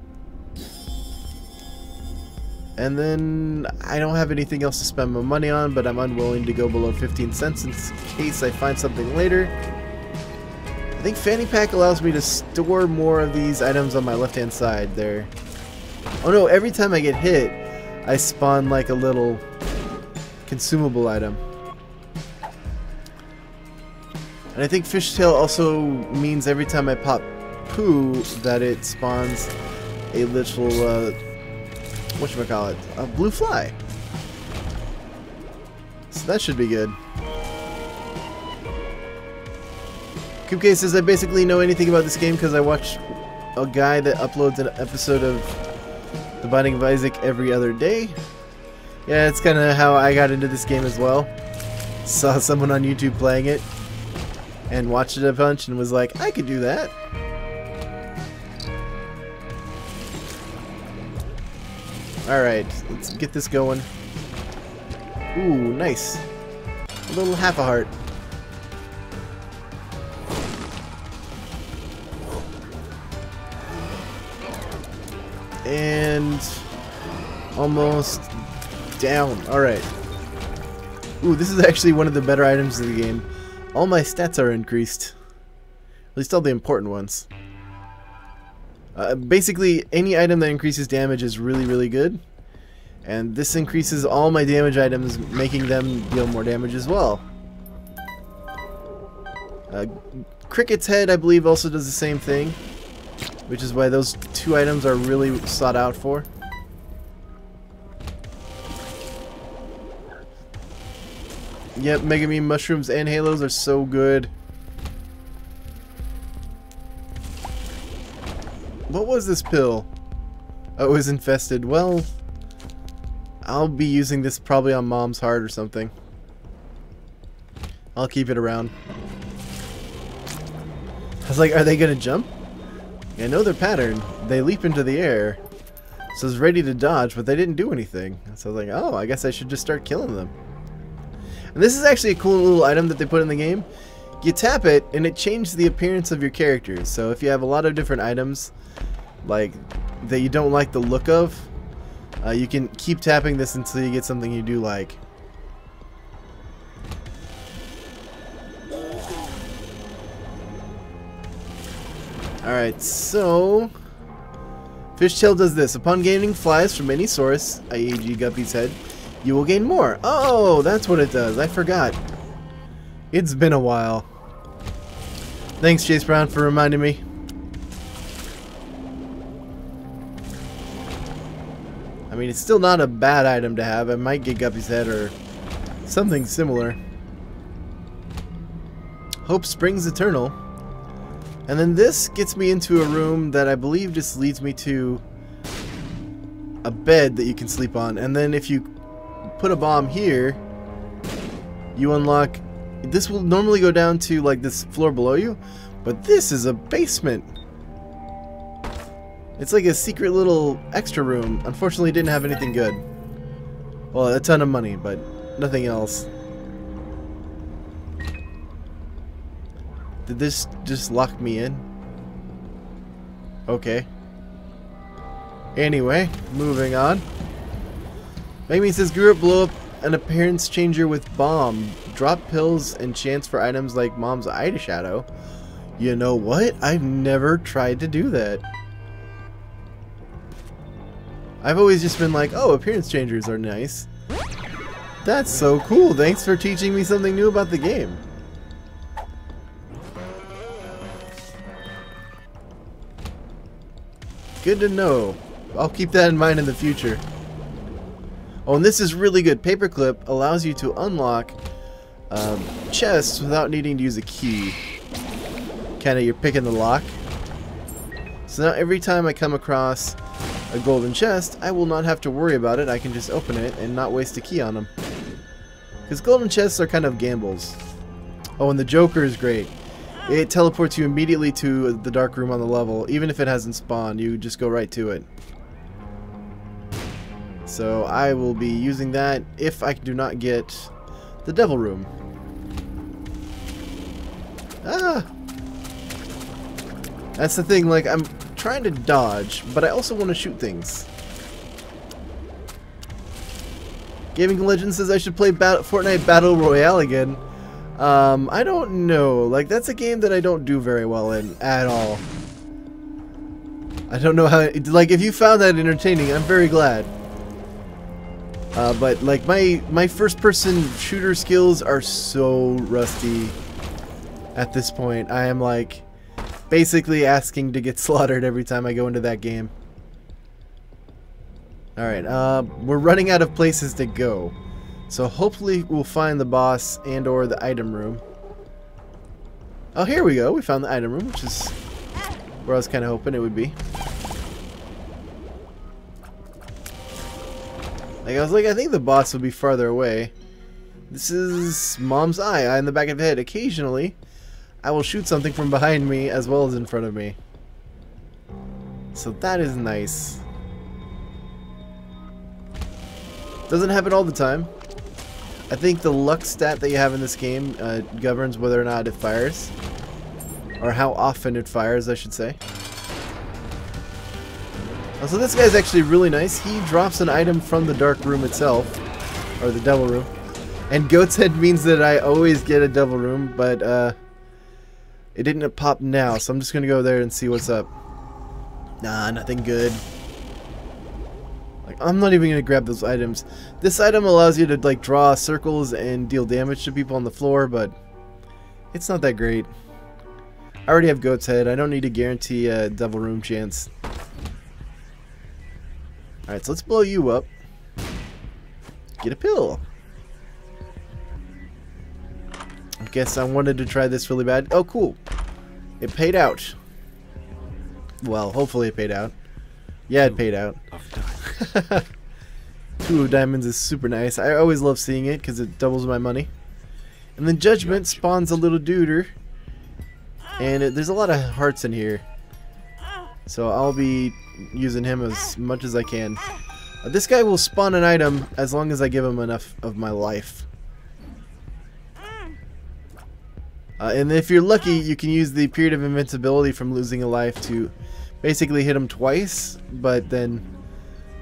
And then, I don't have anything else to spend my money on, but I'm unwilling to go below 15 cents in case I find something later. I think Fanny Pack allows me to store more of these items on my left-hand side there. Oh no, every time I get hit, I spawn like a little consumable item. And I think Fishtail also means every time I pop poo that it spawns a little, whatchamacallit, a blue fly. So that should be good. Koopke says, I basically know anything about this game because I watch a guy that uploads an episode of The Binding of Isaac every other day. Yeah, it's kind of how I got into this game as well. Saw someone on YouTube playing it and watched it a bunch and was like, I could do that. Alright, let's get this going. Ooh, nice. A little half a heart. And almost down. Alright. Ooh, this is actually one of the better items of the game. All my stats are increased. At least all the important ones. Basically, any item that increases damage is really, really good. And this increases all my damage items, making them deal more damage as well. Cricket's Head, I believe, also does the same thing. Which is why those two items are really sought out for. Yep, Megamine mushrooms and halos are so good. What was this pill? Oh, it was infested. Well, I'll be using this probably on Mom's heart or something. I'll keep it around. I was like, are they gonna jump? I know their pattern. They leap into the air. So I was ready to dodge, but they didn't do anything. So I was like, oh, I guess I should just start killing them. And this is actually a cool little item that they put in the game. You tap it, and it changes the appearance of your characters. So if you have a lot of different items, like, that you don't like the look of, you can keep tapping this until you get something you do like. Alright, so Fishtail does this. Upon gaining flies from any source, i.e. Guppy's head, you will gain more. Oh, that's what it does. I forgot. It's been a while. Thanks, Chase Brown, for reminding me. I mean, it's still not a bad item to have. I might get Guppy's head or something similar. Hope springs eternal. And then this gets me into a room that I believe just leads me to a bed that you can sleep on. And then if you put a bomb here, you unlock... This will normally go down to like this floor below you, but this is a basement. It's like a secret little extra room. Unfortunately, it didn't have anything good. Well, a ton of money, but nothing else. Did this just lock me in? Okay. Anyway, moving on. Megami says, grew up, blow up an appearance changer with bomb. Drop pills and chance for items like mom's eye shadow. You know what? I've never tried to do that. I've always just been like, oh, appearance changers are nice. That's so cool. Thanks for teaching me something new about the game. Good to know. I'll keep that in mind in the future. Oh, and this is really good. Paperclip allows you to unlock chests without needing to use a key. Kinda, you're picking the lock. So now every time I come across a golden chest, I will not have to worry about it. I can just open it and not waste a key on them. Because golden chests are kind of gambles. Oh, and the Joker is great. It teleports you immediately to the dark room on the level. Even if it hasn't spawned, you just go right to it. So I will be using that if I do not get the devil room. Ah! That's the thing, like, I'm trying to dodge, but I also want to shoot things. Gaming Legend says I should play Fortnite Battle Royale again. I don't know. Like, that's a game that I don't do very well in at all. I don't know how... Like, if you found that entertaining, I'm very glad. But, like, my first-person shooter skills are so rusty at this point. I am, like, basically asking to get slaughtered every time I go into that game. Alright, we're running out of places to go. So hopefully we'll find the boss and or the item room. Oh, here we go. We found the item room, which is where I was kind of hoping it would be. Like, I was like, I think the boss will be farther away. This is Mom's eye in the back of the head. Occasionally, I will shoot something from behind me as well as in front of me. So that is nice. Doesn't happen all the time. I think the luck stat that you have in this game governs whether or not it fires. Or how often it fires, I should say. So this guy's actually really nice. He drops an item from the dark room itself. Or the devil room. And goat's head means that I always get a devil room, but it didn't pop now, so I'm just going to go there and see what's up. Nah, nothing good. Like, I'm not even going to grab those items. This item allows you to, like, draw circles and deal damage to people on the floor, but it's not that great. I already have goat's head. I don't need to guarantee a devil room chance. Alright, so let's blow you up. Get a pill. I guess I wanted to try this really bad. Oh, cool. It paid out. Well, hopefully it paid out. Yeah, it paid out. 2 of diamonds is super nice. I always love seeing it because it doubles my money. And then Judgment spawns a little duder. And there's a lot of hearts in here. So I'll be using him as much as I can. This guy will spawn an item as long as I give him enough of my life. And if you're lucky, you can use the period of invincibility from losing a life to basically hit him twice, but then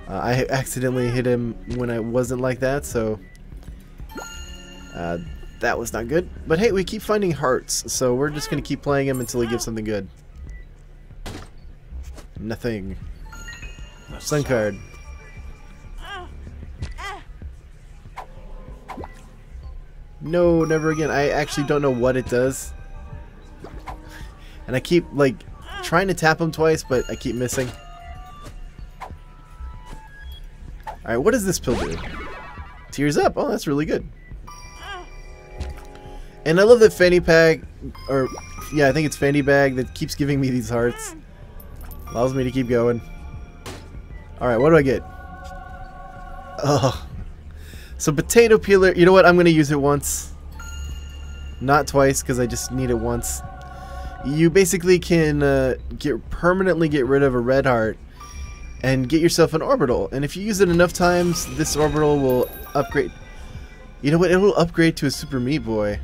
I accidentally hit him when I wasn't like that, so that was not good. But hey, we keep finding hearts, so we're just going to keep playing him until he gives something good. Nothing. Sun card. No, never again. I actually don't know what it does. And I keep, like, trying to tap him twice, but I keep missing. Alright, what does this pill do? Tears up. Oh, that's really good. And I love that fanny pack, or, yeah, I think it's fanny bag that keeps giving me these hearts. Allows me to keep going. Alright, what do I get? Oh. So potato peeler, you know what, I'm going to use it once. Not twice, because I just need it once. You basically can permanently get rid of a red heart and get yourself an orbital. And if you use it enough times, this orbital will upgrade. You know what? It will upgrade to a Super Meat Boy.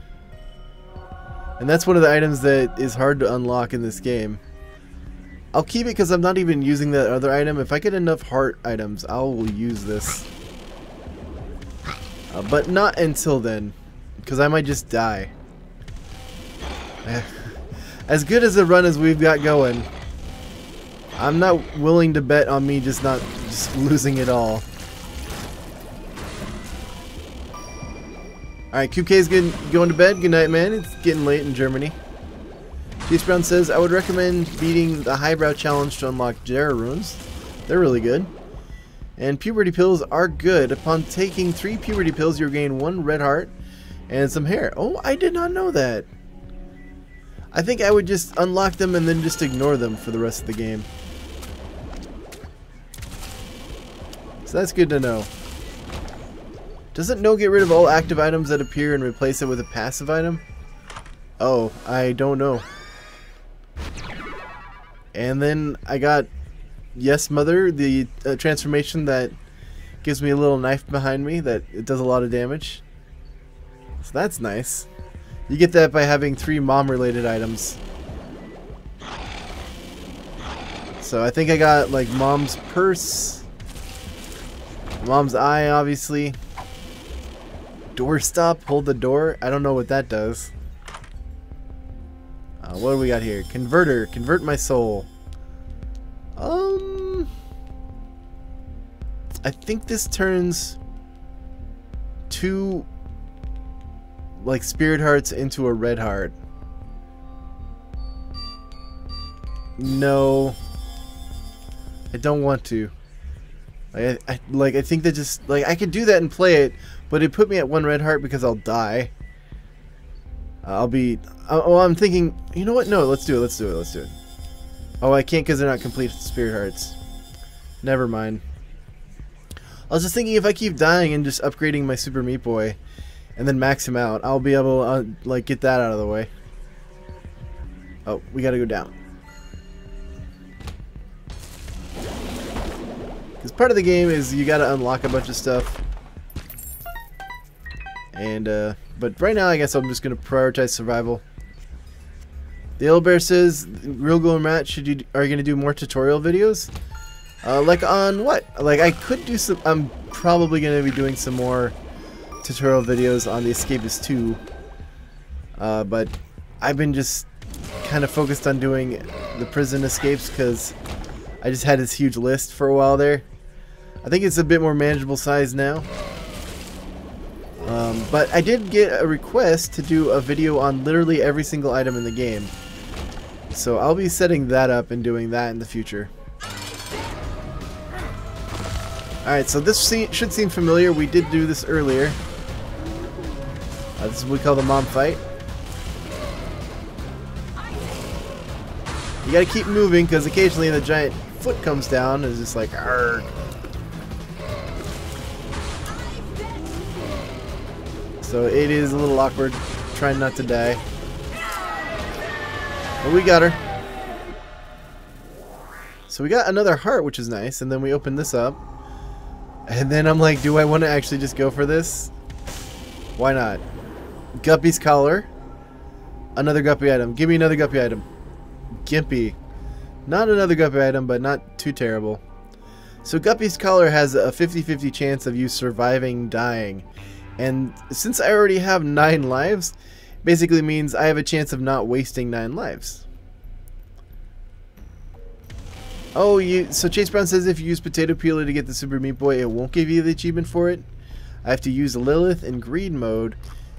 And that's one of the items that is hard to unlock in this game. I'll keep it because I'm not even using that other item. If I get enough heart items, I will use this. But not until then, because I might just die. As good as a run as we've got going, I'm not willing to bet on me just losing it all. Alright, QK's going to bed. Good night, man. It's getting late in Germany. Chase Brown says, I would recommend beating the Highbrow Challenge to unlock Jera runes. They're really good. And puberty pills are good. Upon taking 3 puberty pills, you'll gain 1 red heart and some hair. Oh, I did not know that. I think I would just unlock them and then just ignore them for the rest of the game. So that's good to know. Doesn't No get rid of all active items that appear and replace it with a passive item? Oh, I don't know. And then I got Yes Mother, the transformation that gives me a little knife behind me that it does a lot of damage. So that's nice. You get that by having 3 mom-related items. So I think I got like Mom's Purse, Mom's Eye, obviously. Doorstop, hold the door. I don't know what that does. What do we got here? Converter, convert my soul. I think this turns 2 like spirit hearts into a red heart. No, I don't want to. I think that just like I could do that and play it, but it put me at 1 red heart because I'll die. I'm thinking, you know what? No, let's do it. Oh, I can't because they're not complete spirit hearts. Never mind. I was just thinking if I keep dying and just upgrading my Super Meat Boy and then max him out, I'll be able to like get that out of the way. Oh, we gotta go down. Because part of the game is you gotta unlock a bunch of stuff. And, but right now I guess I'm just gonna prioritize survival. The Yellow Bear says, RealGuruMatt, are you gonna do more tutorial videos? Like on what? Like I could do some, I'm probably gonna be doing some more tutorial videos on the Escapist 2. But I've been just kind of focused on doing the prison escapes because I just had this huge list for a while there. I think it's a bit more manageable size now. But I did get a request to do a video on literally every single item in the game. So I'll be setting that up and doing that in the future. Alright, so this should seem familiar. We did do this earlier. This is what we call the mom fight. You gotta keep moving because occasionally the giant foot comes down and is just like, argh. So it is a little awkward, trying not to die. But we got her. So we got another heart, which is nice, and then we open this up. And then I'm like, do I want to actually just go for this? Why not? Guppy's collar. Another guppy item. Give me another guppy item. Gimpy. Not another guppy item, but not too terrible. So Guppy's collar has a 50-50 chance of you surviving dying. And since I already have 9 lives, basically means I have a chance of not wasting 9 lives. Oh, so Chase Brown says if you use potato peeler to get the Super Meat Boy, it won't give you the achievement for it. I have to use Lilith in greed mode,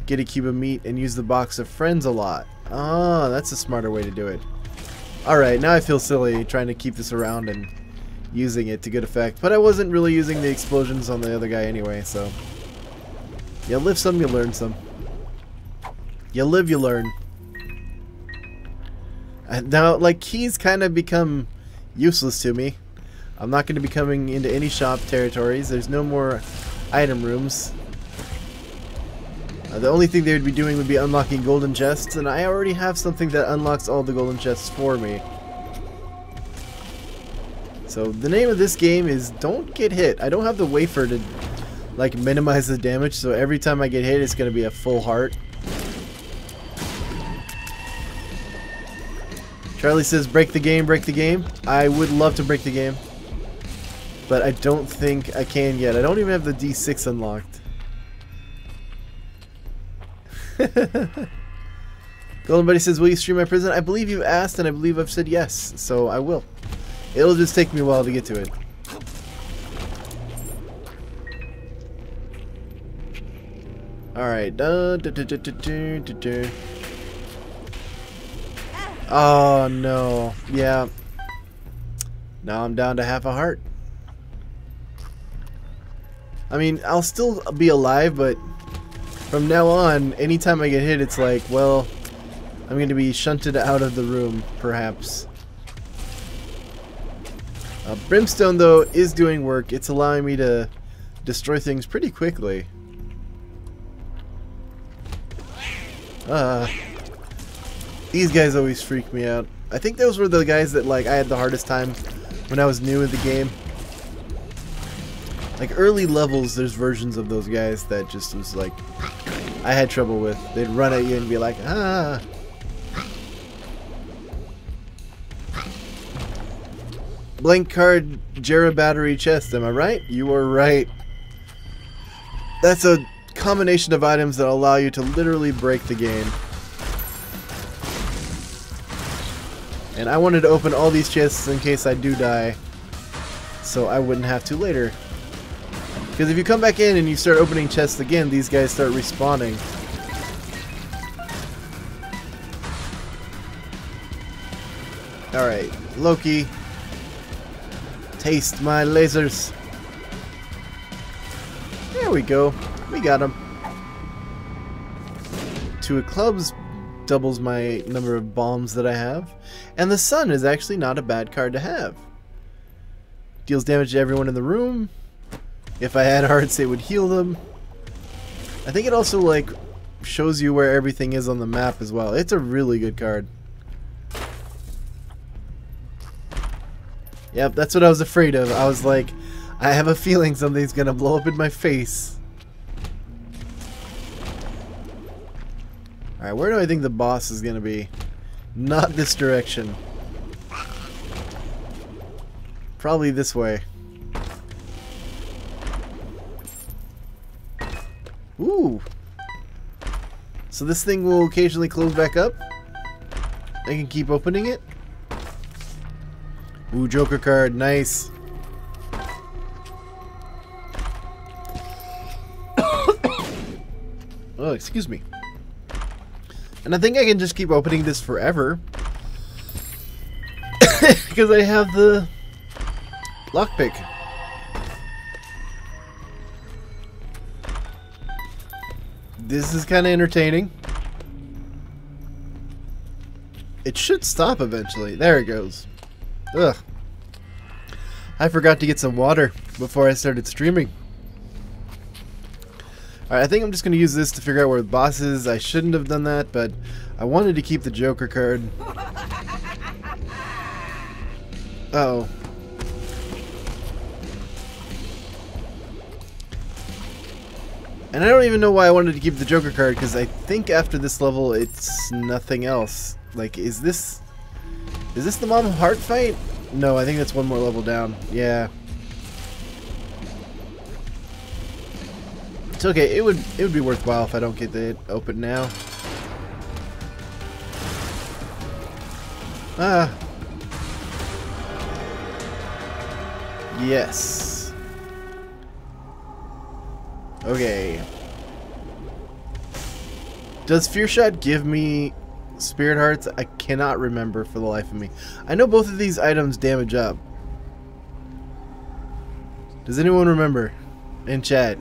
get a cube of meat, and use the box of friends a lot. Ah, that's a smarter way to do it. Alright, now I feel silly trying to keep this around and using it to good effect. But I wasn't really using the explosions on the other guy anyway, so... You live some, you learn some. You live, you learn. Now, like, keys kind of become useless to me. I'm not going to be coming into any shop territories. There's no more item rooms. The only thing they would be doing would be unlocking golden chests, and I already have something that unlocks all the golden chests for me. So the name of this game is Don't Get Hit. I don't have the wafer to like minimize the damage, so every time I get hit it's going to be a full heart. Charlie says break the game, break the game. I would love to break the game, but I don't think I can yet. I don't even have the D6 unlocked. Golden Buddy says, will you stream my prison? I believe you've asked, and I believe I've said yes, so I will. It'll just take me a while to get to it. Alright. Oh, no. Yeah. Now I'm down to half a heart. I mean, I'll still be alive, but from now on, anytime I get hit, it's like, well, I'm going to be shunted out of the room, perhaps. Brimstone, though, is doing work. It's allowing me to destroy things pretty quickly. These guys always freak me out. I think those were the guys that like I had the hardest time when I was new in the game. Like early levels, there's versions of those guys that just was like I had trouble with. They'd run at you and be like, ah. Blank card, Jera battery chest. Am I right? You are right. That's a combination of items that allow you to literally break the game. And I wanted to open all these chests in case I do die, so I wouldn't have to later. Because if you come back in and you start opening chests again, these guys start respawning. Alright, Loki. Taste my lasers. There we go. We got him. 2 of clubs doubles my number of bombs that I have. And the sun is actually not a bad card to have. Deals damage to everyone in the room. If I had hearts, it would heal them. I think it also like shows you where everything is on the map as well. It's a really good card. Yep, that's what I was afraid of. I was like, I have a feeling something's gonna blow up in my face. Alright, where do I think the boss is gonna be? Not this direction. Probably this way. Ooh. So this thing will occasionally close back up? I can keep opening it? Ooh, Joker card, nice. Oh, excuse me. And I think I can just keep opening this forever. Because I have the lockpick. This is kind of entertaining. It should stop eventually. There it goes. Ugh. I forgot to get some water before I started streaming. Alright, I think I'm just going to use this to figure out where the boss is. I shouldn't have done that, but I wanted to keep the Joker card. Uh-oh. And I don't even know why I wanted to keep the Joker card, because I think after this level it's nothing else. Like, is this the Mom of Heart fight? No, I think that's one more level down. Yeah. It's okay. It would be worthwhile if I don't get it open now. Ah. Yes. Okay. Does Fear Shot give me Spirit Hearts? I cannot remember for the life of me. I know both of these items damage up. Does anyone remember? In chat.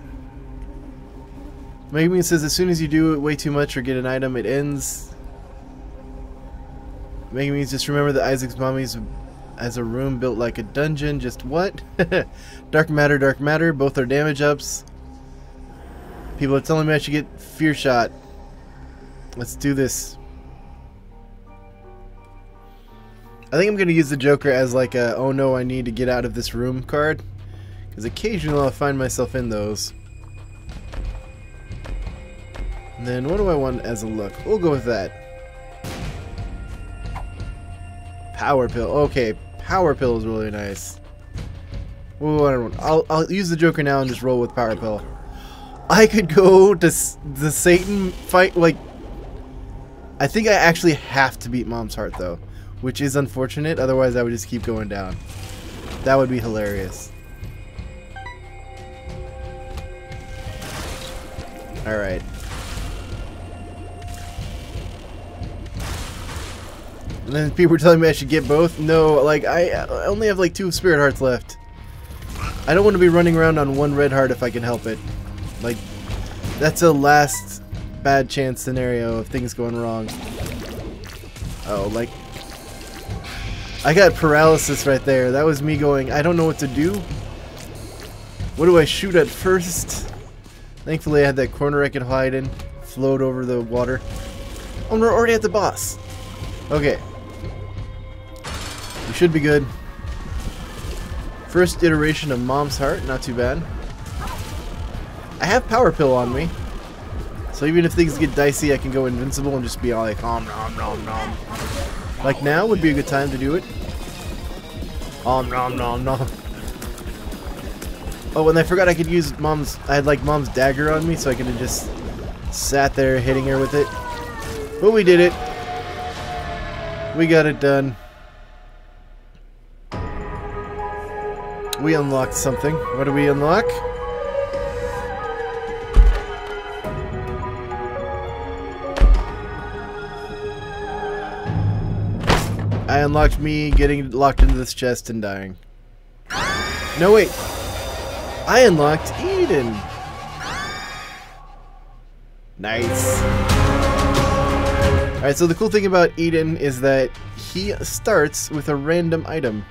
Megan says as soon as you do it way too much or get an item, it ends. Megan just remember that Isaac's mommy's has a room built like a dungeon. Just what? Dark matter. Both are damage ups. People are telling me I should get Fear Shot. Let's do this. I think I'm going to use the Joker as like a, oh no, I need to get out of this room card. Because occasionally I'll find myself in those. And then what do I want as a look? We'll go with that. Power Pill. Okay, Power Pill is really nice. I'll use the Joker now and just roll with Power Pill. I could go to the Satan fight, like... I think I actually have to beat Mom's Heart, though. Which is unfortunate, otherwise I would just keep going down. That would be hilarious. Alright. And then people were telling me I should get both. No, like, I only have like 2 Spirit Hearts left. I don't want to be running around on 1 red heart if I can help it. Like, that's a last bad chance scenario of things going wrong. Oh, like... I got paralysis right there. That was me going, I don't know what to do. What do I shoot at first? Thankfully I had that corner I could hide in. Float over the water. Oh, we're already at the boss. Okay. We should be good. First iteration of Mom's Heart, not too bad. I have Power Pill on me. So even if things get dicey, I can go invincible and just be all like, nom nom nom. Like now would be a good time to do it. Nom nom nom. Oh, and I forgot I could use Mom's... I had like Mom's dagger on me, so I could have just sat there hitting her with it. But we did it. We got it done. We unlocked something. What do we unlock? I unlocked me getting locked into this chest and dying. No, wait. I unlocked Eden. Nice. Alright, so the cool thing about Eden is that he starts with a random item.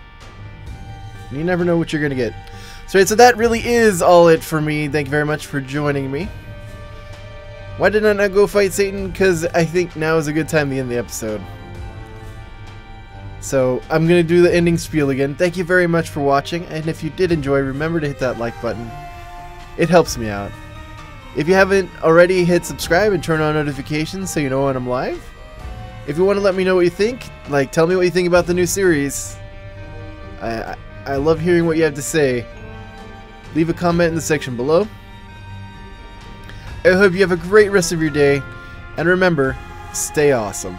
You never know what you're going to get. So that really is all it for me. Thank you very much for joining me. Why did I not go fight Satan? Because I think now is a good time to end the episode. So I'm going to do the ending spiel again. Thank you very much for watching. And if you did enjoy, remember to hit that like button. It helps me out. If you haven't already, hit subscribe and turn on notifications so you know when I'm live. If you want to let me know what you think, like tell me what you think about the new series. I love hearing what you have to say. Leave a comment in the section below. I hope you have a great rest of your day. And remember, stay awesome.